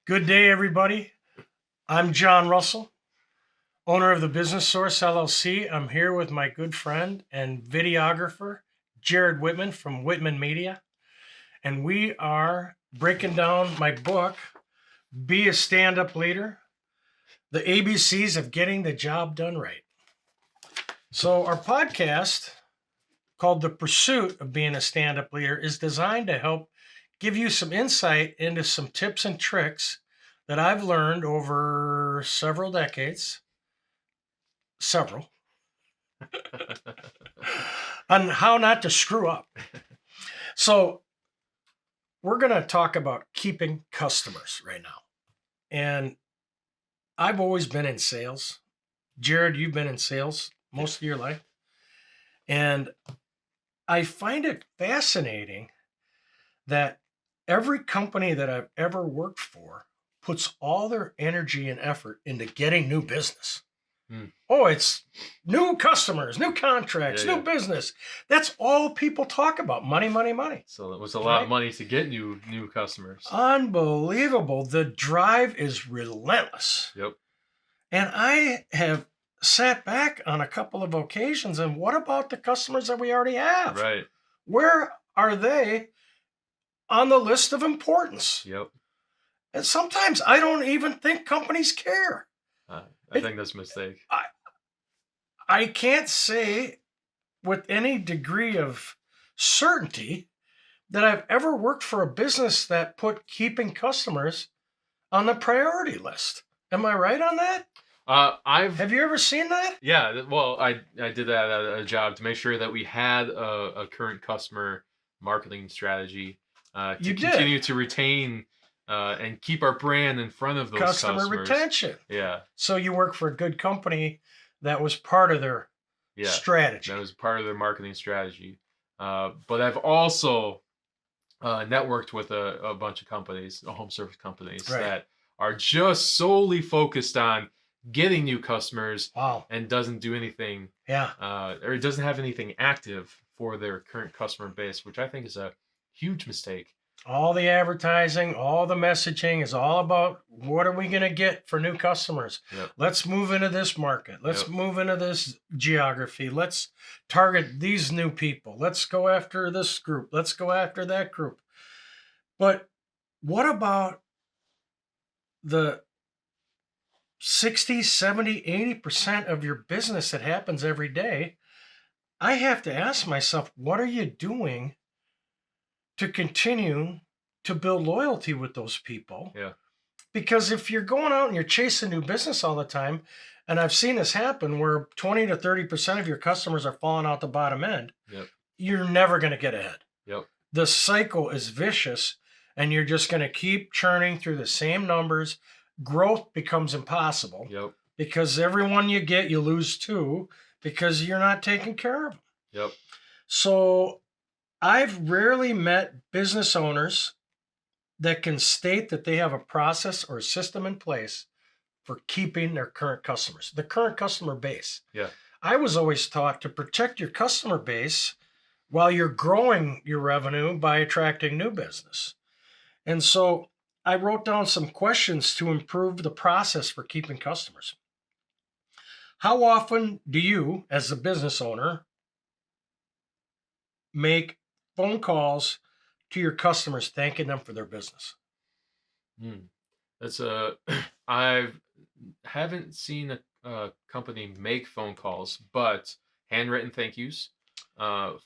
Good day, everybody. I'm John Russell, owner of the Business Source LLC. I'm here with my good friend and videographer, Jared Whitman from Whitman Media. And we are breaking down my book, Be a Stand-Up Leader, the ABCs of Getting the Job Done Right. So our podcast, called The Pursuit of Being a Stand-Up Leader, is designed to help give you some insight into some tips and tricks that I've learned over several decades, on how not to screw up. So we're going to talk about keeping customers right now. And I've always been in sales. Jared, you've been in sales most of your life. And I find it fascinating that every company that I've ever worked for puts all their energy and effort into getting new business. Oh, it's new customers, new contracts, new business. That's all people talk about. Money, money, money. So it was a lot of money to get new customers. Unbelievable. The drive is relentless. Yep. And I have sat back on a couple of occasions, and what about the customers that we already have? Right. Where are they on the list of importance? Yep. And sometimes I don't even think companies care. I think that's a mistake. I can't say with any degree of certainty that I've ever worked for a business that put keeping customers on the priority list. Am I right on that? Have you ever seen that? Yeah. Well, I did that at a job to make sure that we had a current customer marketing strategy to continue to retain and keep our brand in front of those customer retention. Yeah. So you work for a good company that was part of their strategy. That was part of their marketing strategy. But I've also networked with a bunch of companies, home service companies, that are just solely focused on getting new customers. Wow. And doesn't do anything. Yeah. Or it doesn't have anything active for their current customer base, which I think is a huge mistake. All the advertising, all the messaging is all about what are we going to get for new customers? Yep. Let's move into this market. Let's move into this geography. Let's target these new people. Let's go after this group. Let's go after that group. But what about the 60, 70, 80% of your business that happens every day? I have to ask myself, what are you doing to continue to build loyalty with those people? Yeah. Because if you're going out and you're chasing new business all the time, and I've seen this happen where 20 to 30% of your customers are falling out the bottom end, you're never going to get ahead. Yep. The cycle is vicious, and you're just going to keep churning through the same numbers. Growth becomes impossible. Yep. Because every one you get, you lose two because you're not taking care of them. Yep. So I've rarely met business owners that can state that they have a process or a system in place for keeping their current customers, the current customer base. Yeah. I was always taught to protect your customer base while you're growing your revenue by attracting new business. And so I wrote down some questions to improve the process for keeping customers. How often do you, as a business owner, make phone calls to your customers thanking them for their business? That's I haven't seen a company make phone calls, but handwritten thank yous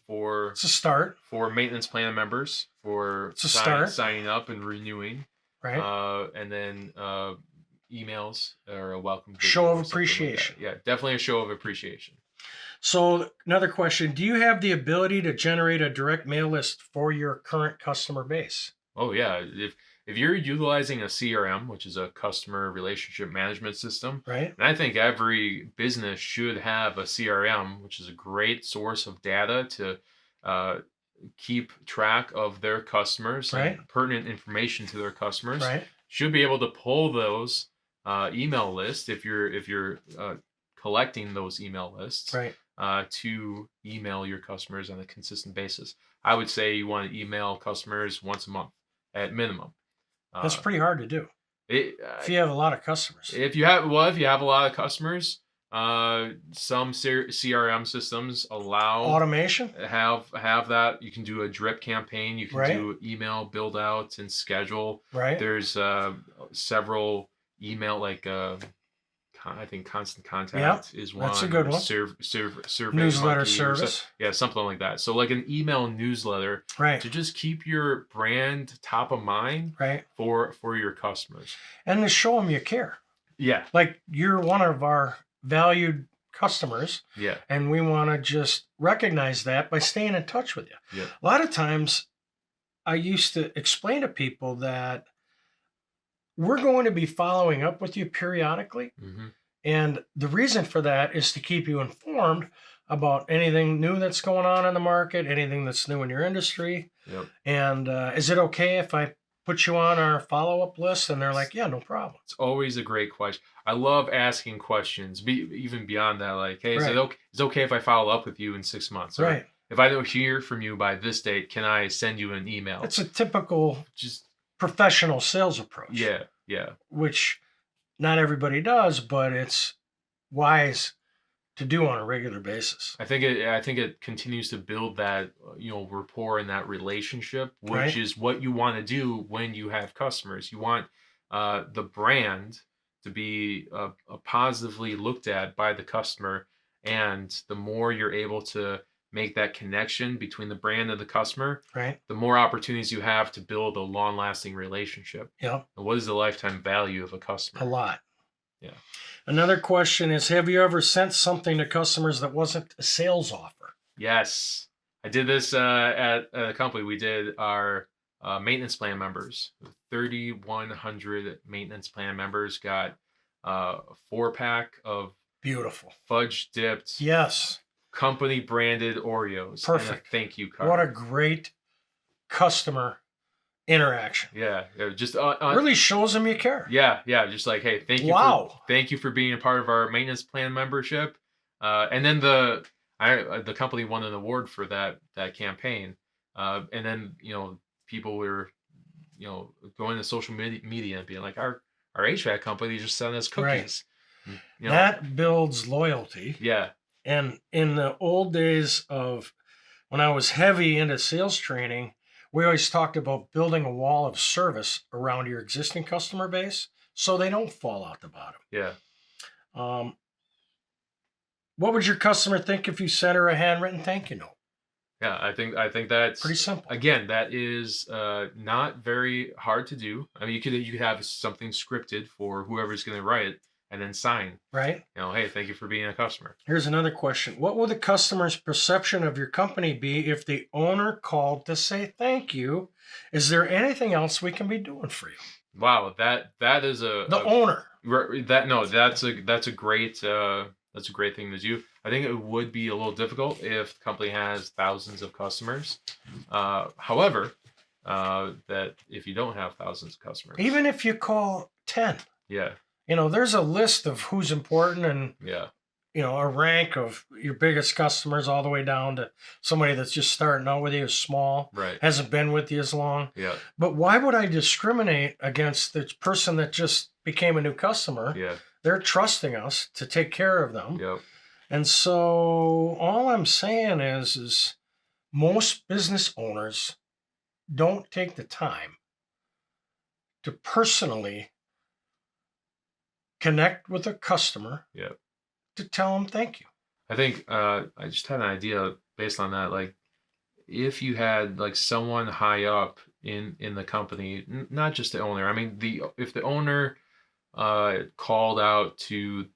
for it's a start, for maintenance plan members for signing up and renewing, right? And then emails or a welcome show of appreciation. Like definitely a show of appreciation. So another question, do you have the ability to generate a direct mail list for your current customer base? Oh yeah. If you're utilizing a CRM, which is a customer relationship management system, right? And I think every business should have a CRM, which is a great source of data to keep track of their customers, right? And pertinent information to their customers. Right. Should be able to pull those email lists if you're collecting those email lists, right? To email your customers on a consistent basis. I would say you want to email customers once a month at minimum. That's pretty hard to do. If you have a lot of customers. If you have a lot of customers, some CRM systems allow automation. Have that. You can do a drip campaign. You can do email build outs and schedule. Right. There's several email like I think Constant Contact is one. That's a good one. Survey newsletter service. Something like that. So like an email newsletter, to just keep your brand top of mind, for your customers, and to show them you care. Yeah, like you're one of our valued customers. Yeah, and we want to just recognize that by staying in touch with you. Yeah. A lot of times, I used to explain to people that we're going to be following up with you periodically. Mm-hmm. And the reason for that is to keep you informed about anything new that's going on in the market, anything that's new in your industry. Yep. And is it okay if I put you on our follow-up list? And they're like, yeah, no problem. It's always a great question. I love asking questions, even beyond that. Like, hey, is it okay if I follow up with you in 6 months? Or if I don't hear from you by this date, can I send you an email? It's a typical professional sales approach. Yeah, yeah. Which not everybody does, but it's wise to do on a regular basis. I think it continues to build that rapport and that relationship, which is what you want to do when you have customers. You want the brand to be positively looked at by the customer, and the more you're able to make that connection between the brand and the customer, the more opportunities you have to build a long-lasting relationship. Yeah. And what is the lifetime value of a customer? A lot. Yeah. Another question is, have you ever sent something to customers that wasn't a sales offer? Yes. I did this at a company. We did our maintenance plan members. 3,100 maintenance plan members got a 4-pack of beautiful fudge dipped. Yes. Company branded Oreos. Perfect. And a thank you card. What a great customer interaction. Yeah. Just really shows them you care. Yeah. Just like, hey, thank you. Wow. Thank you for being a part of our maintenance plan membership. And then the company won an award for that campaign. And then people were going to social media and being like, our HVAC company just sent us cookies. That builds loyalty. Yeah. And in the old days of when I was heavy into sales training, we always talked about building a wall of service around your existing customer base so they don't fall out the bottom. Yeah. What would your customer think if you sent her a handwritten thank you note? Yeah, I think that's pretty simple. Again, that is not very hard to do. I mean, you could have something scripted for whoever's going to write it, and then sign. Right. Hey, thank you for being a customer. Here's another question. What will the customer's perception of your company be if the owner called to say thank you? Is there anything else we can be doing for you? Wow, that is owner. That's a great thing to do. I think it would be a little difficult if the company has thousands of customers. However, that if you don't have thousands of customers, even if you call 10, yeah. There's a list of who's important and, a rank of your biggest customers all the way down to somebody that's just starting out with you, is small, hasn't been with you as long. Yeah. But why would I discriminate against the person that just became a new customer? Yeah. They're trusting us to take care of them. Yep. And so all I'm saying is most business owners don't take the time to personally connect with a customer to tell them thank you. I think I just had an idea based on that. Like, if you had like someone high up in the company, not just the owner. I mean, if the owner called out to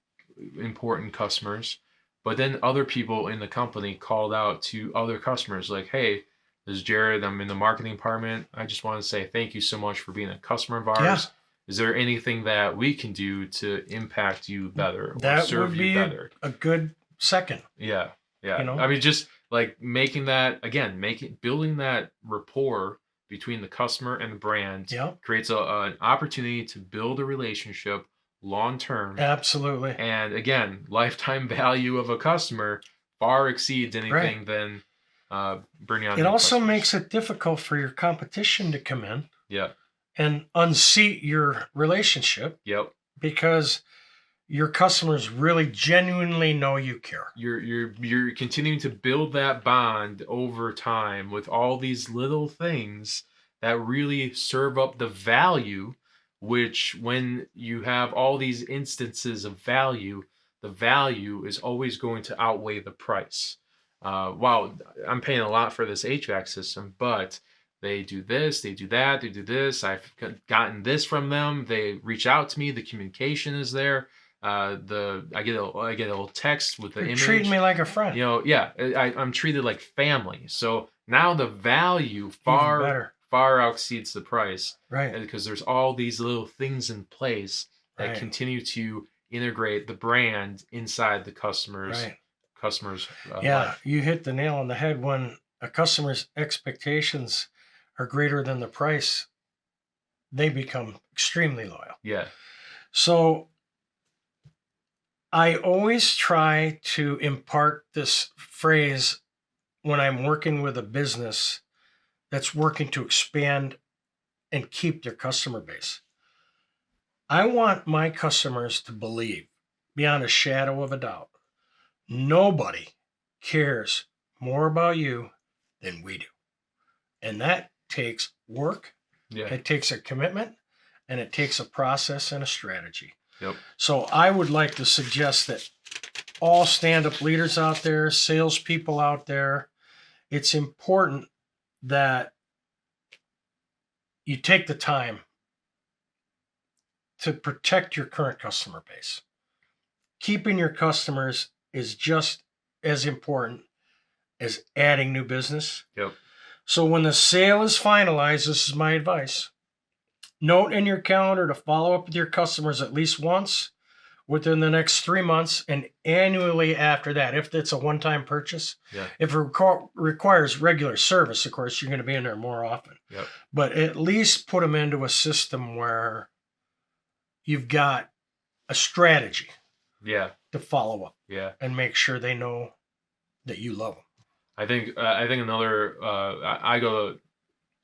important customers, but then other people in the company called out to other customers, like, hey, this is Jared. I'm in the marketing department. I just want to say thank you so much for being a customer of ours. Yeah. Is there anything that we can do to impact you better or serve you better? A good second. Yeah. I mean, just like building that rapport between the customer and the brand creates an opportunity to build a relationship long term. Absolutely. And again, lifetime value of a customer far exceeds anything than bringing on. It also makes it difficult for your competition to come in. Yeah. and unseat your relationship Yep. because your customers really genuinely know you care. You're continuing to build that bond over time with all these little things that really serve up the value, which when you have all these instances of value, the value is always going to outweigh the price. Wow, I'm paying a lot for this HVAC system, but they do this, they do that, they do this. I've gotten this from them. They reach out to me. The communication is there. I get a little text with the You're image. treating me like a friend. Yeah, I'm treated like family. So now the value Better. far exceeds the price, Right? because there's all these little things in place that Right. continue to integrate the brand inside the customers. Right. Yeah, life. You hit the nail on the head. When a customer's expectations are greater than the price, they become extremely loyal. Yeah. So I always try to impart this phrase when I'm working with a business that's working to expand and keep their customer base. I want my customers to believe, beyond a shadow of a doubt, nobody cares more about you than we do. And that takes work, Yeah. it takes a commitment, and it takes a process and a strategy. Yep. So I would like to suggest that all stand-up leaders out there, salespeople out there, it's important that you take the time to protect your current customer base. Keeping your customers is just as important as adding new business. Yep. So when the sale is finalized, this is my advice. Note in your calendar to follow up with your customers at least once within the next 3 months and annually after that, if it's a one-time purchase. Yeah. If it requires regular service, of course, you're going to be in there more often. Yep. But at least put them into a system where you've got a strategy. Yeah. To follow up. Yeah. And make sure they know that you love them. I think another I go to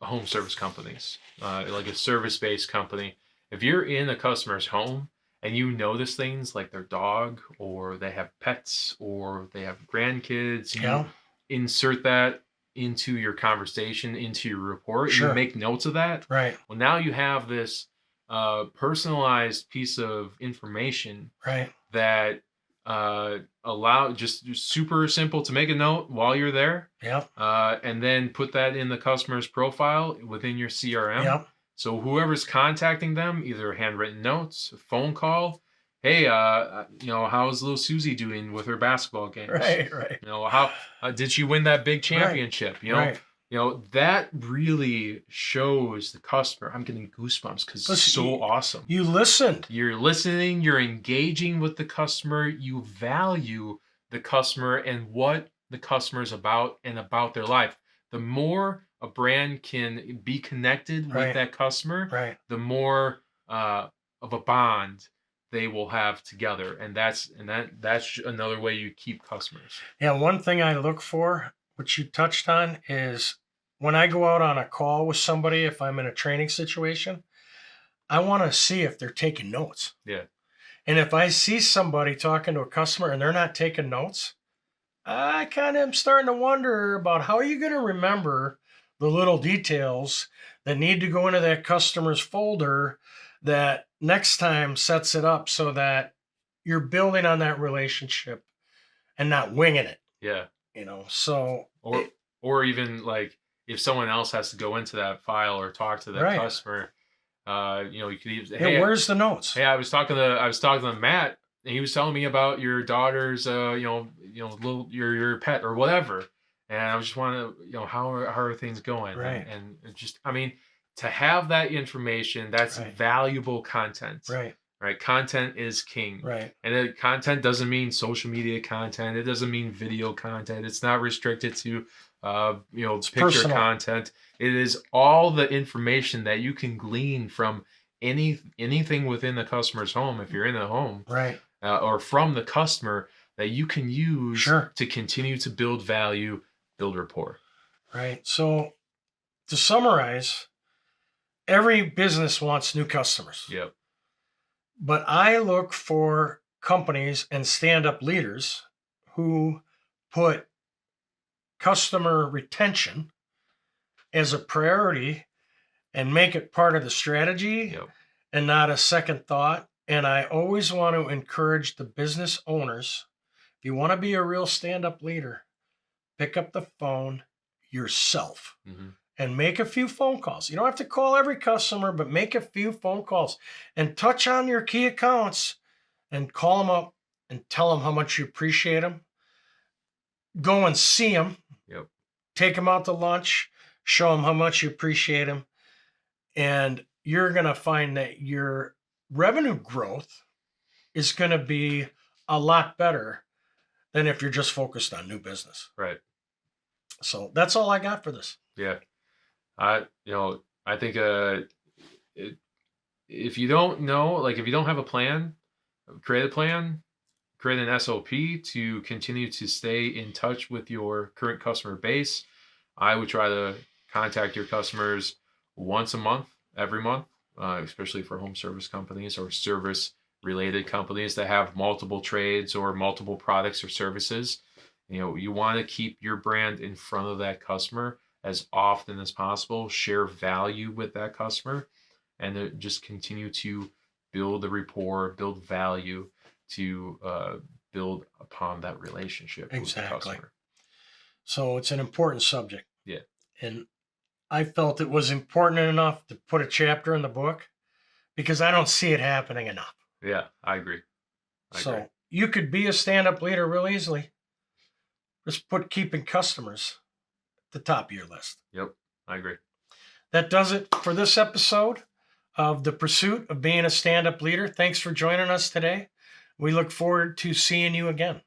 home service companies, like a service-based company. If you're in a customer's home and you notice things like their dog, or they have pets, or they have grandkids, you insert that into your conversation, into your report. Sure. You make notes of that. Right. Well, now you have this personalized piece of information. Right. That allow just super simple to make a note while you're there. Yep. And then put that in the customer's profile within your CRM. Yep. So whoever's contacting them, either handwritten notes, a phone call. Hey, how's little Susie doing with her basketball games? Right. How did she win that big championship? Right. That really shows the customer. I'm getting goosebumps because it's so awesome. You listened. You're listening. You're engaging with the customer. You value the customer and what the customer is about and about their life. The more a brand can be connected with that customer, the more of a bond they will have together. And that's another way you keep customers. Yeah, one thing I look for, which you touched on, is when I go out on a call with somebody, if I'm in a training situation, I want to see if they're taking notes. Yeah. And if I see somebody talking to a customer and they're not taking notes, I kind of am starting to wonder about how are you going to remember the little details that need to go into that customer's folder that next time sets it up so that you're building on that relationship and not winging it. Yeah. So or even like if someone else has to go into that file or talk to that customer, you could even, hey, where's the notes? Hey, I was talking to Matt, and he was telling me about your daughter's, little your pet or whatever, and I just want to, how are things going? Right. And just, to have that information, that's valuable content. Right. Right. Content is king. Right. And content doesn't mean social media content. It doesn't mean video content. It's not restricted to, picture personal content. It is all the information that you can glean from anything within the customer's home, if you're in the home, right, or from the customer, that you can use to continue to build value, build rapport. Right. So to summarize, every business wants new customers. Yep. But I look for companies and stand-up leaders who put customer retention as a priority and make it part of the strategy Yep. and not a second thought. And I always want to encourage the business owners, if you want to be a real stand-up leader, pick up the phone yourself and make a few phone calls. You don't have to call every customer, but make a few phone calls and touch on your key accounts and call them up and tell them how much you appreciate them. Go and see them. Yep. Take them out to lunch. Show them how much you appreciate them. And you're going to find that your revenue growth is going to be a lot better than if you're just focused on new business. Right. So that's all I got for this. Yeah. I think if you don't know, like if you don't have a plan, create a plan, create an SOP to continue to stay in touch with your current customer base. I would try to contact your customers once a month, every month, especially for home service companies or service related companies that have multiple trades or multiple products or services. You want to keep your brand in front of that customer as often as possible, share value with that customer, and just continue to build a rapport, build value to build upon that relationship with the customer. So it's an important subject. Yeah. And I felt it was important enough to put a chapter in the book because I don't see it happening enough. Yeah, I agree. So you could be a stand-up leader real easily. Just put keeping customers at the top of your list. Yep, I agree. That does it for this episode of The Pursuit of Being a Stand-Up Leader. Thanks for joining us today. We look forward to seeing you again.